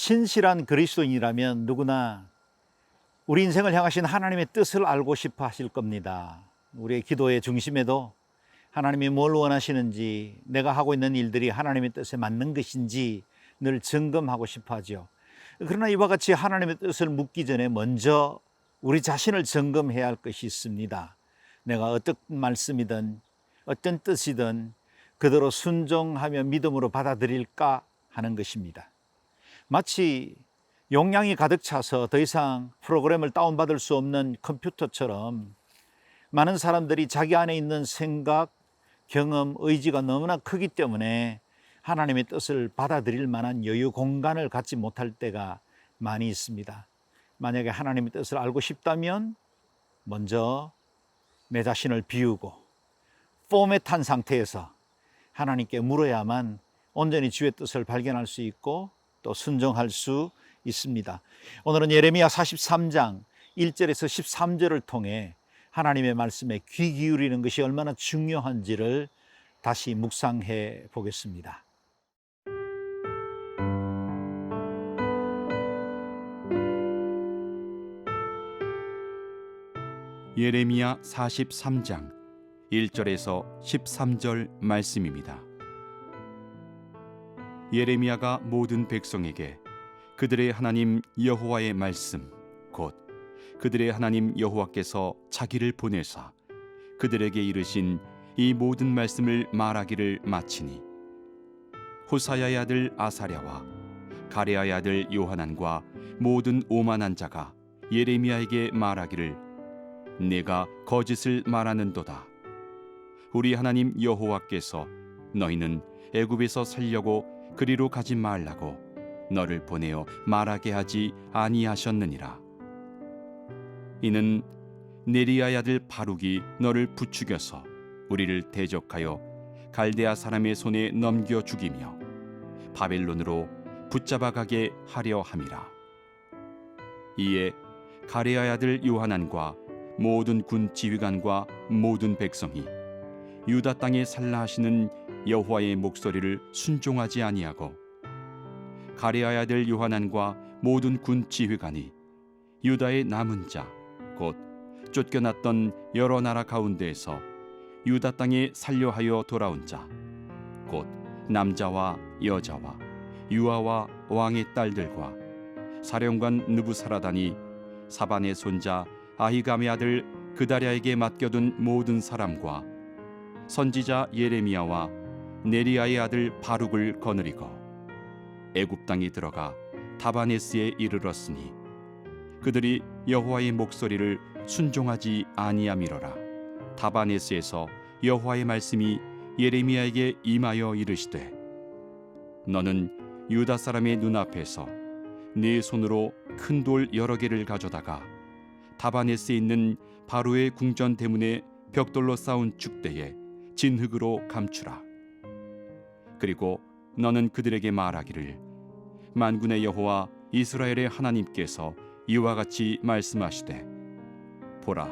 신실한 그리스도인이라면 누구나 우리 인생을 향하신 하나님의 뜻을 알고 싶어 하실 겁니다. 우리의 기도의 중심에도 하나님이 뭘 원하시는지, 내가 하고 있는 일들이 하나님의 뜻에 맞는 것인지 늘 점검하고 싶어 하죠. 그러나 이와 같이 하나님의 뜻을 묻기 전에 먼저 우리 자신을 점검해야 할 것이 있습니다. 내가 어떤 말씀이든 어떤 뜻이든 그대로 순종하며 믿음으로 받아들일까 하는 것입니다. 마치 용량이 가득 차서 더 이상 프로그램을 다운받을 수 없는 컴퓨터처럼 많은 사람들이 자기 안에 있는 생각, 경험, 의지가 너무나 크기 때문에 하나님의 뜻을 받아들일 만한 여유 공간을 갖지 못할 때가 많이 있습니다. 만약에 하나님의 뜻을 알고 싶다면 먼저 내 자신을 비우고 포맷한 상태에서 하나님께 물어야만 온전히 주의 뜻을 발견할 수 있고 또 순종할 수 있습니다. 오늘은 예레미야 43장 1절에서 13절을 통해 하나님의 말씀에 귀 기울이는 것이 얼마나 중요한지를 다시 묵상해 보겠습니다. 예레미야 43장 1절에서 13절 말씀입니다. 예레미야가 모든 백성에게 그들의 하나님 여호와의 말씀 곧 그들의 하나님 여호와께서 자기를 보내사 그들에게 이르신 이 모든 말씀을 말하기를 마치니, 호사야의 아들 아사랴와 가레아의 아들 요하난과 모든 오만한 자가 예레미야에게 말하기를 내가 거짓을 말하는도다. 우리 하나님 여호와께서 너희는 애굽에서 살려고 그리로 가지 말라고 너를 보내어 말하게 하지 아니하셨느니라. 이는 네리야의 아들 바룩이 너를 부추겨서 우리를 대적하여 갈대아 사람의 손에 넘겨 죽이며 바벨론으로 붙잡아 가게 하려 함이라. 이에 가레아의 아들 요하난과 모든 군 지휘관과 모든 백성이 유다 땅에 살라 하시는 여호와의 목소리를 순종하지 아니하고, 가레아의 아들 요하난과 모든 군 지휘관이 유다의 남은 자 곧 쫓겨났던 여러 나라 가운데에서 유다 땅에 살려하여 돌아온 자 곧 남자와 여자와 유아와 왕의 딸들과 사령관 느부사라단이 사반의 손자 아히감의 아들 그다랴에게 맡겨둔 모든 사람과 선지자 예레미야와 네리야의 아들 바룩을 거느리고 애굽 땅에 들어가 다바네스에 이르렀으니 그들이 여호와의 목소리를 순종하지 아니함이로라. 다바네스에서 여호와의 말씀이 예레미야에게 임하여 이르시되, 너는 유다 사람의 눈앞에서 네 손으로 큰 돌 여러 개를 가져다가 다바네스에 있는 바로의 궁전 대문에 벽돌로 쌓은 축대에 진흙으로 감추라. 그리고 너는 그들에게 말하기를 만군의 여호와 이스라엘의 하나님께서 이와 같이 말씀하시되, 보라,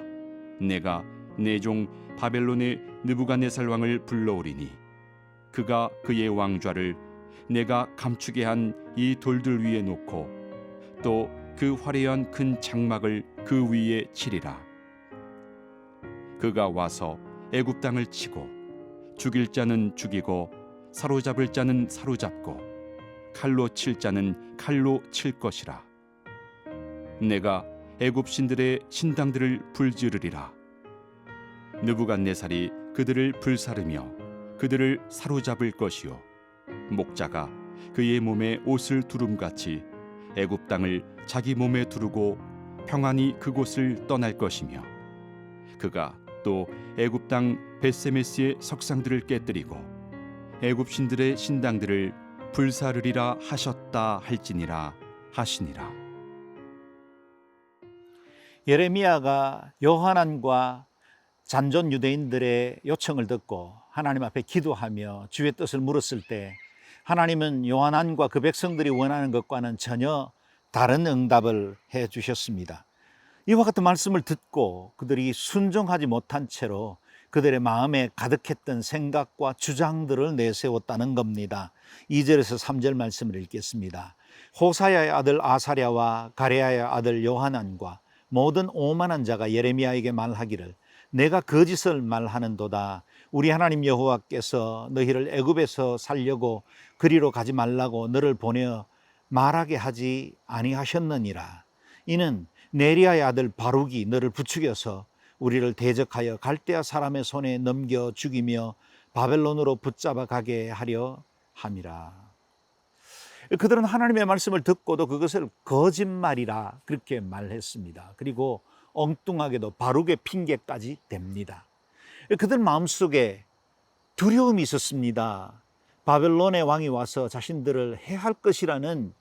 내가 내 종 바벨론의 느부갓네살 왕을 불러오리니 그가 그의 왕좌를 내가 감추게 한 이 돌들 위에 놓고 또 그 화려한 큰 장막을 그 위에 치리라. 그가 와서 애굽 땅을 치고 죽일 자는 죽이고 사로잡을 자는 사로잡고 칼로 칠 자는 칼로 칠 것이라. 내가 애굽 신들의 신당들을 불지르리라. 느부갓네살이 그들을 불사르며 그들을 사로잡을 것이요, 목자가 그의 몸에 옷을 두름같이 애굽 땅을 자기 몸에 두르고 평안히 그곳을 떠날 것이며, 그가 또 애굽 땅 벳세메스의 석상들을 깨뜨리고 애굽 신들의 신당들을 불사르리라 하셨다 할지니라 하시니라. 예레미야가 요하난과 잔존 유대인들의 요청을 듣고 하나님 앞에 기도하며 주의 뜻을 물었을 때 하나님은 요하난과 그 백성들이 원하는 것과는 전혀 다른 응답을 해 주셨습니다. 이와 같은 말씀을 듣고 그들이 순종하지 못한 채로 그들의 마음에 가득했던 생각과 주장들을 내세웠다는 겁니다. 2절에서 3절 말씀을 읽겠습니다. 호사야의 아들 아사랴와 가레야의 아들 요하난과 모든 오만한 자가 예레미야에게 말하기를 내가 거짓을 말하는도다. 우리 하나님 여호와께서 너희를 애굽에서 살려고 그리로 가지 말라고 너를 보내어 말하게 하지 아니하셨느니라. 이는 네리야의 아들 바룩이 너를 부추겨서 우리를 대적하여 갈대아 사람의 손에 넘겨 죽이며 바벨론으로 붙잡아 가게 하려 함이라. 그들은 하나님의 말씀을 듣고도 그것을 거짓말이라 그렇게 말했습니다. 그리고 엉뚱하게도 바룩의 핑계까지 댑니다. 그들 마음속에 두려움이 있었습니다. 바벨론의 왕이 와서 자신들을 해할 것이라는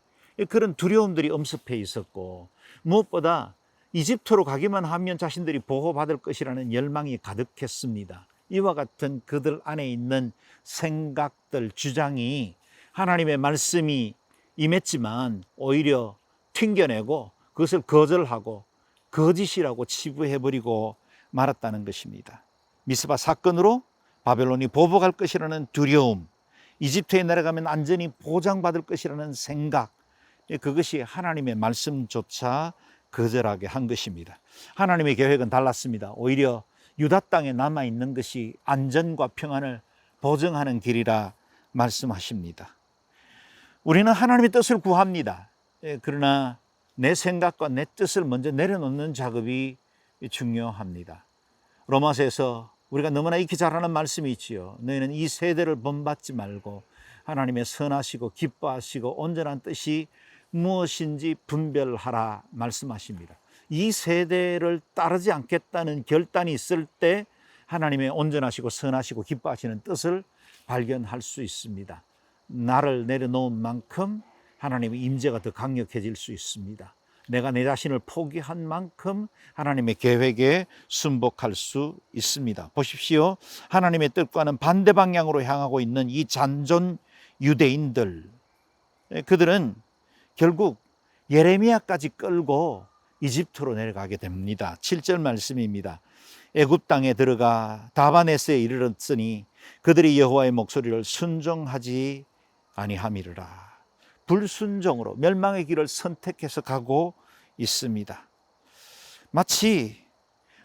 그런 두려움들이 엄습해 있었고, 무엇보다 이집트로 가기만 하면 자신들이 보호받을 것이라는 열망이 가득했습니다. 이와 같은 그들 안에 있는 생각들, 주장이 하나님의 말씀이 임했지만 오히려 튕겨내고 그것을 거절하고 거짓이라고 치부해버리고 말았다는 것입니다. 미스바 사건으로 바벨론이 보복할 것이라는 두려움, 이집트에 내려가면 안전히 보장받을 것이라는 생각, 그것이 하나님의 말씀조차 거절하게 한 것입니다. 하나님의 계획은 달랐습니다. 오히려 유다 땅에 남아있는 것이 안전과 평안을 보증하는 길이라 말씀하십니다. 우리는 하나님의 뜻을 구합니다. 그러나 내 생각과 내 뜻을 먼저 내려놓는 작업이 중요합니다. 로마서에서 우리가 너무나 익히 잘 아는 말씀이 있지요. 너희는 이 세대를 본받지 말고 하나님의 선하시고 기뻐하시고 온전한 뜻이 무엇인지 분별하라 말씀하십니다. 이 세대를 따르지 않겠다는 결단이 있을 때 하나님의 온전하시고 선하시고 기뻐하시는 뜻을 발견할 수 있습니다. 나를 내려놓은 만큼 하나님의 임재가 더 강력해질 수 있습니다. 내가 내 자신을 포기한 만큼 하나님의 계획에 순복할 수 있습니다. 보십시오. 하나님의 뜻과는 반대 방향으로 향하고 있는 이 잔존 유대인들, 그들은 결국 예레미야까지 끌고 이집트로 내려가게 됩니다. 7절 말씀입니다. 애굽 땅에 들어가 다바네스에 이르렀으니 그들이 여호와의 목소리를 순종하지 아니함이르라. 불순종으로 멸망의 길을 선택해서 가고 있습니다. 마치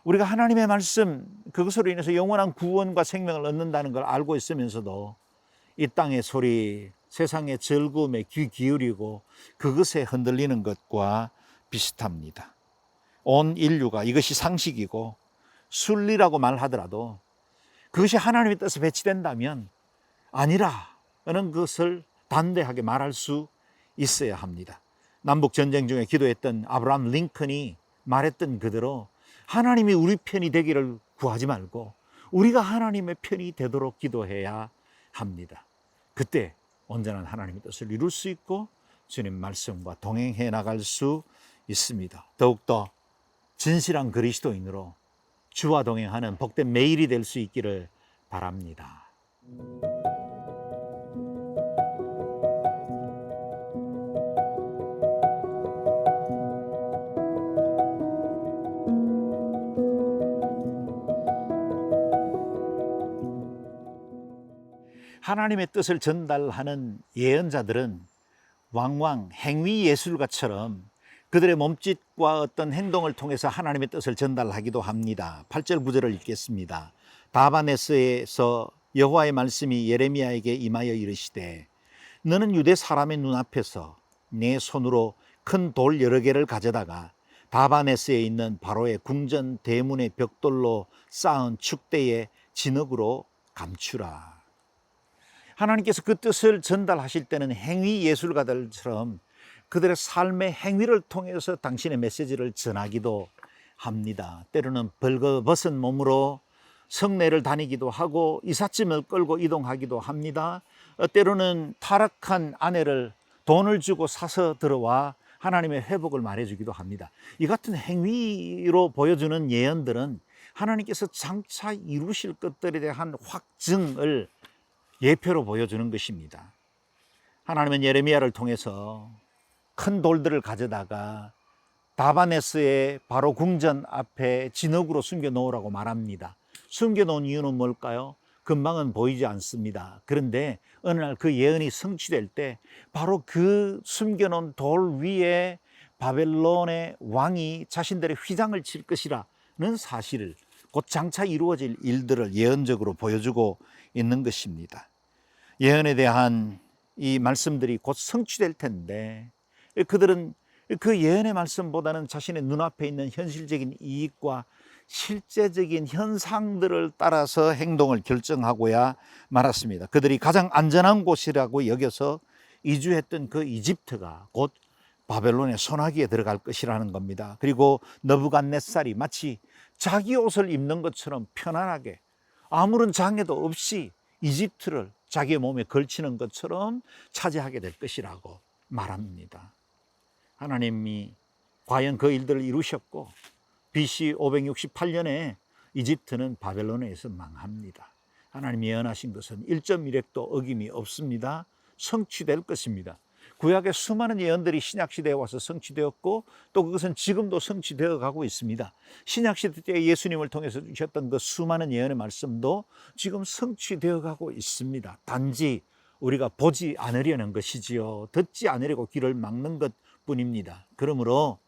우리가 하나님의 말씀, 그것으로 인해서 영원한 구원과 생명을 얻는다는 걸 알고 있으면서도 이 땅의 소리, 세상의 즐거움에 귀 기울이고 그것에 흔들리는 것과 비슷합니다. 온 인류가 이것이 상식이고 순리라고 말하더라도 그것이 하나님의 뜻에 배치된다면 아니라는 것을 단대하게 말할 수 있어야 합니다. 남북전쟁 중에 기도했던 아브라함 링컨이 말했던 그대로 하나님이 우리 편이 되기를 구하지 말고 우리가 하나님의 편이 되도록 기도해야 합니다. 그때 온전한 하나님의 뜻을 이룰 수 있고 주님 말씀과 동행해 나갈 수 있습니다. 더욱더 진실한 그리스도인으로 주와 동행하는 복된 매일이 될 수 있기를 바랍니다. 하나님의 뜻을 전달하는 예언자들은 왕왕 행위 예술가처럼 그들의 몸짓과 어떤 행동을 통해서 하나님의 뜻을 전달하기도 합니다. 8절 9절을 읽겠습니다. 다바네스에서 여호와의 말씀이 예레미야에게 임하여 이르시되 너는 유대 사람의 눈앞에서 내 손으로 큰 돌 여러 개를 가져다가 다바네스에 있는 바로의 궁전 대문의 벽돌로 쌓은 축대의 진흙으로 감추라. 하나님께서 그 뜻을 전달하실 때는 행위 예술가들처럼 그들의 삶의 행위를 통해서 당신의 메시지를 전하기도 합니다. 때로는 벌거벗은 몸으로 성내를 다니기도 하고 이삿짐을 끌고 이동하기도 합니다. 때로는 타락한 아내를 돈을 주고 사서 들어와 하나님의 회복을 말해주기도 합니다. 이 같은 행위로 보여주는 예언들은 하나님께서 장차 이루실 것들에 대한 확증을 예표로 보여주는 것입니다. 하나님은 예레미야를 통해서 큰 돌들을 가져다가 다바네스의 바로 궁전 앞에 진흙으로 숨겨 놓으라고 말합니다. 숨겨 놓은 이유는 뭘까요? 금방은 보이지 않습니다. 그런데 어느 날 그 예언이 성취될 때 바로 그 숨겨놓은 돌 위에 바벨론의 왕이 자신들의 휘장을 칠 것이라는 사실을, 곧 장차 이루어질 일들을 예언적으로 보여주고 있는 것입니다. 예언에 대한 이 말씀들이 곧 성취될 텐데 그들은 그 예언의 말씀보다는 자신의 눈앞에 있는 현실적인 이익과 실제적인 현상들을 따라서 행동을 결정하고야 말았습니다. 그들이 가장 안전한 곳이라고 여겨서 이주했던 그 이집트가 곧 바벨론의 손아귀에 들어갈 것이라는 겁니다. 그리고 느부갓네살이 마치 자기 옷을 입는 것처럼 편안하게 아무런 장애도 없이 이집트를 자기의 몸에 걸치는 것처럼 차지하게 될 것이라고 말합니다. 하나님이 과연 그 일들을 이루셨고 BC 568년에 이집트는 바벨론에 의해서 망합니다. 하나님이 예언하신 것은 1.1획도 어김이 없습니다. 성취될 것입니다. 구약의 수많은 예언들이 신약시대에 와서 성취되었고 또 그것은 지금도 성취되어 가고 있습니다. 신약시대 때 예수님을 통해서 주셨던 그 수많은 예언의 말씀도 지금 성취되어 가고 있습니다. 단지 우리가 보지 않으려는 것이지요. 듣지 않으려고 귀를 막는 것뿐입니다. 그러므로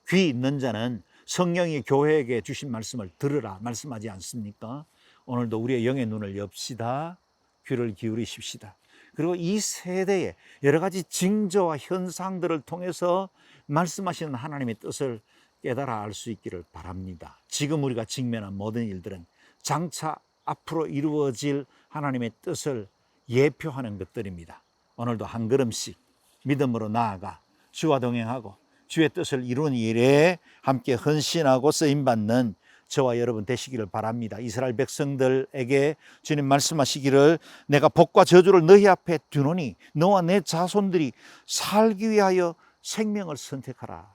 귀 있는 자는 성령이 교회에게 주신 말씀을 들으라 말씀하지 않습니까? 오늘도 우리의 영의 눈을 엽시다. 귀를 기울이십시다. 그리고 이 세대에 여러 가지 징조와 현상들을 통해서 말씀하시는 하나님의 뜻을 깨달아 알 수 있기를 바랍니다. 지금 우리가 직면한 모든 일들은 장차 앞으로 이루어질 하나님의 뜻을 예표하는 것들입니다. 오늘도 한 걸음씩 믿음으로 나아가 주와 동행하고 주의 뜻을 이루는 일에 함께 헌신하고 쓰임받는 저와 여러분 되시기를 바랍니다. 이스라엘 백성들에게 주님 말씀하시기를 내가 복과 저주를 너희 앞에 두노니 너와 내 자손들이 살기 위하여 생명을 선택하라.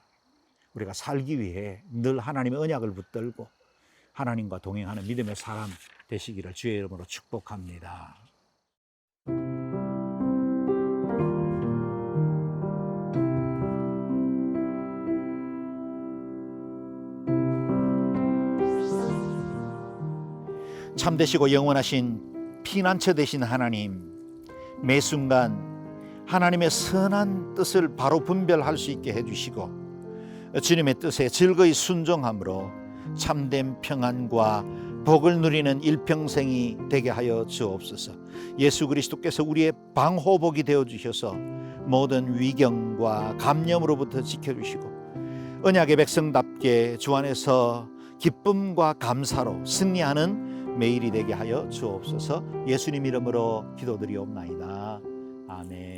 우리가 살기 위해 늘 하나님의 언약을 붙들고 하나님과 동행하는 믿음의 사람 되시기를 주의 이름으로 축복합니다. 참되시고 영원하신 피난처 되신 하나님, 매 순간 하나님의 선한 뜻을 바로 분별할 수 있게 해주시고 주님의 뜻에 즐거이 순종함으로 참된 평안과 복을 누리는 일평생이 되게 하여 주옵소서. 예수 그리스도께서 우리의 방호복이 되어주셔서 모든 위경과 감염으로부터 지켜주시고 언약의 백성답게 주 안에서 기쁨과 감사로 승리하는 매일이 되게 하여 주옵소서. 예수님 이름으로 기도드리옵나이다. 아멘.